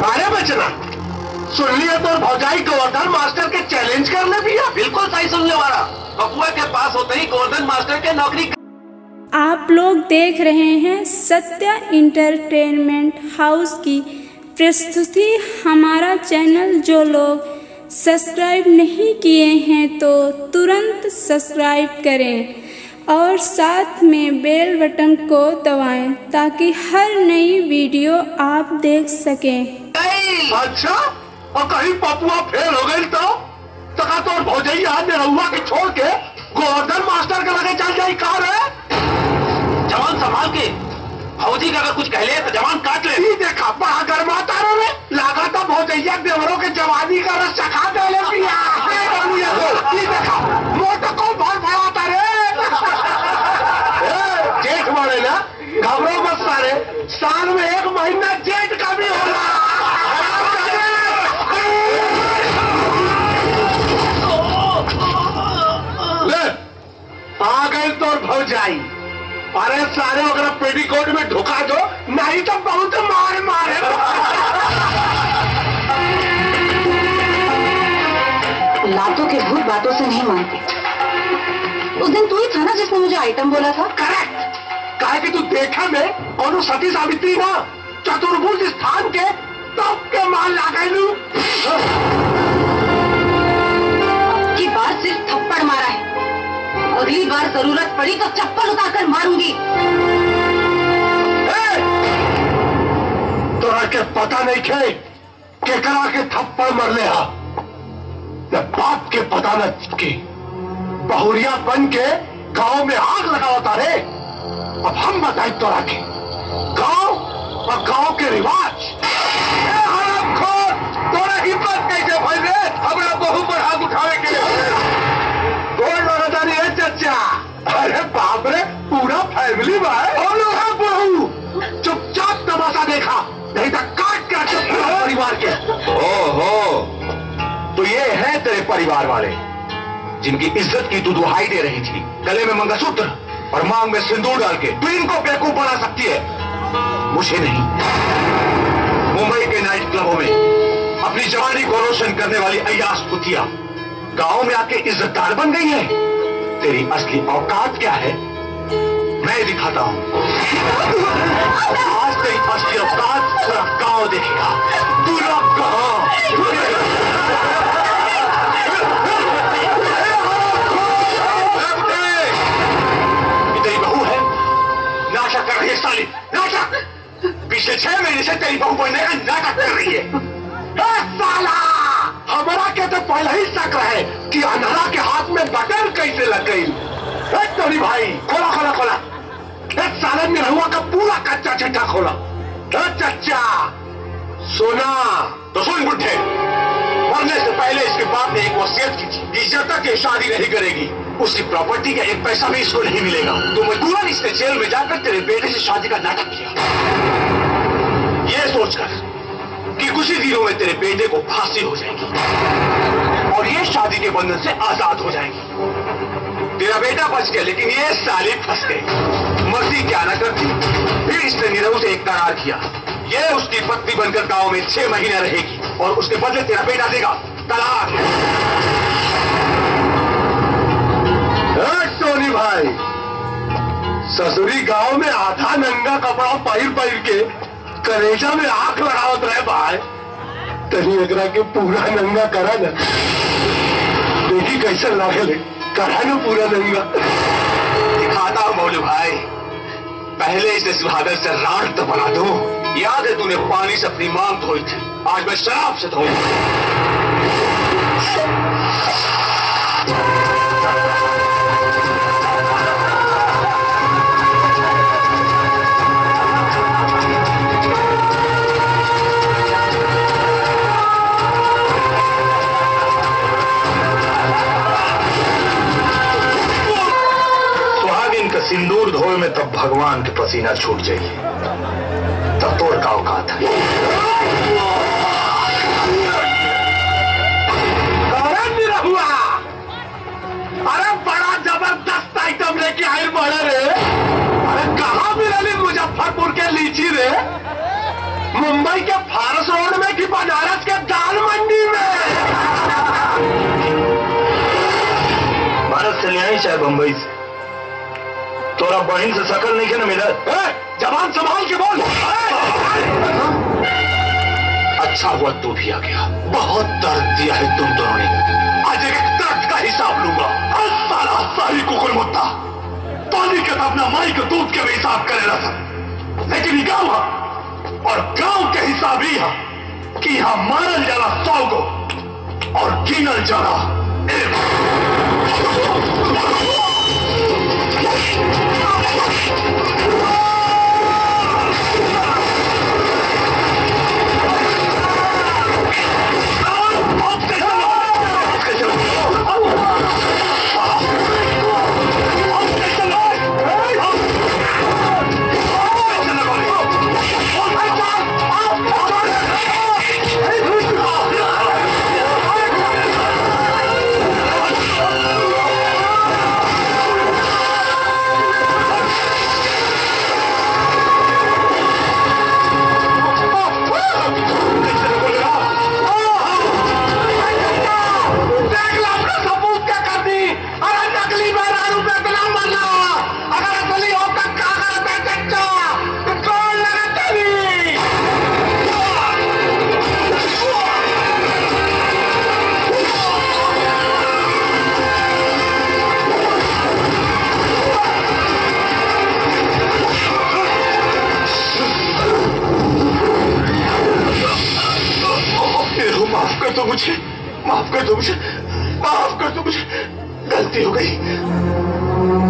अरे बचना सुन लिया तो भौजाई गोवर्धन मास्टर के चैलेंज करने भी है। बिल्कुल सही सुन लिया हमारा। बबुआ के पास होते ही गोवर्धन मास्टर के नौकरी। आप लोग देख रहे हैं सत्या इंटरटेनमेंट हाउस की प्रस्तुति। हमारा चैनल जो लोग सब्सक्राइब नहीं किए हैं तो तुरंत सब्सक्राइब करें और साथ में बेल बटन को दबाएं ताकि हर नई वीडियो आप देख सकें। अच्छा, और कहीं पपुआ फेल हो गई तो का तो भौजाई आज निरहुआ के छोड़ के गोवर्धन मास्टर के लगे चल जाई कार है। जवान संभाल के, भौजी का अगर कुछ कह ले तो जवान काट ले। देखा बड़ा गरमाता रे, लगा था भौजैया देवरों के जवानी का रस चखा दे ले पिया। देखा मोटा को बहुत बढ़ाता रे। जेठ मारे ना, घबरो मत सारे, साल में एक महीना जेठ का भी होला। ले आ गए तो भौजाई। अरे सारे अगर पेटीकोट में ढुका दो, नहीं तो बहुत मार मारे। लातों के भूत बातों से नहीं मानते। उस दिन तू ही था ना जिसने मुझे आइटम बोला था। करेक्ट। कहे कि तू देखा में और सती सावित्री ना चतुर्भुज स्थान के तब के माल लागू। अब की बार सिर्फ थप्पड़ मारा है, अगली बार जरूरत पड़ी तो चप्पल उतारकर मारूंगी। तोरा के पता नहीं खे केकरा के थप्पड़ मर ले हा। बाप के पता न कि बहुरिया बन के गांव में आग लगावता रे। अब हम बताए तोरा के गांव और गांव के रिवाज। तोरा हिम्मत कैसे भइल रे हमरा बहू पर हाथ उठावे के? कौन लगातारी है चचा? अरे बाप रे, पूरा फैमिली बा। हम लोग हैं बहू, चुपचाप तमाशा देखा, नहीं तो काट काट परिवार के। ओहो, तो ये है तेरे परिवार वाले जिनकी इज्जत की तू दुहाई दे रही थी। गले में मंगलसूत्र और मांग में सिंदूर डाल के तू इनको बेवकूफ बना सकती है, मुझे नहीं। मुंबई के नाइट क्लबों में अपनी जवानी को रोशन करने वाली अय्याश पुतिया गांव में आके इज्जतदार बन गई है। तेरी असली औकात क्या है मैं दिखाता हूं। आज तेरी असली औकात पूरा गांव देखेगा। पूरा गांव। तेरी बहू है, नाटक कर रही है साली, नाटक। पिछले 6 महीने से तेरी बहू बनने का नाटक कर रही है। साला हमारा के तो पहले ही शक रहे कि अनहरा के हाथ में बटन कैसे लग गई। तोरी भाई खोला खोला खोला, एक साले में रहुआ का पूरा कच्चा चिट्ठा खोला। चच्चा सुना तो सुन बुढ़े, मरने से पहले इसके बाप ने एक वसीयत की थी कि जब तक ये शादी नहीं करेगी उसकी प्रॉपर्टी का एक पैसा भी इसको नहीं मिलेगा। तो मजबूरन इसने जेल में जाकर तेरे बेटे से शादी का नाटक किया, ये सोचकर कि कुछ ही दिनों में तेरे बेटे को फांसी हो जाएगी और ये शादी के बंधन से आजाद हो जाएगी। तेरा बेटा बच गया लेकिन ये साली फंस गई। मर्जी क्या ना करती। फिर इसने नीरव से एक करार किया, ये उसकी पत्नी बनकर गांव में 6 महीने रहेगी और उसके बदले तेरा बेटा देगा तलाक। टोनी भाई, ससुरी गांव में आधा नंगा कपड़ा पहिर के कलेजा में आंख लगावत रहे भाई। तनी एकरा के पूरा नंगा करा ना, देखी कैसे लागल, करा ना पूरा नंगा। दिखाता हूं मौलू भाई, पहले इसे सुहागर से रात तो बना दो। याद है तूने पानी से अपनी मांग धोई थी, आज मैं शराब से धोऊंगा। सिंदूर धोए में तब भगवान के पसीना छूट जाइए, तब तोड़ का औकात है। अरे के लीची रे? मुंबई के फारस रोड में कि बनारस के दाल मंडी में? भारत से ले आई चाहे बंबई से, तोरा बहन से शकल नहीं के ना मिला। जबान संभाल के बोल। अच्छा हुआ तू भी आ गया, बहुत दर्द दिया है तुम दोनों ने, आज एक दर्द का हिसाब लूंगा। साला सारी कुकुर मुत्ता पानी के अपना माई के दूध के भी हिसाब करेगा सब, लेकिन गांव है और गांव के हिसाब ही है कि यहां मारल जाला 100 को और गिनल जाला 1। माफ कर दो मुझे, गलती हो गई।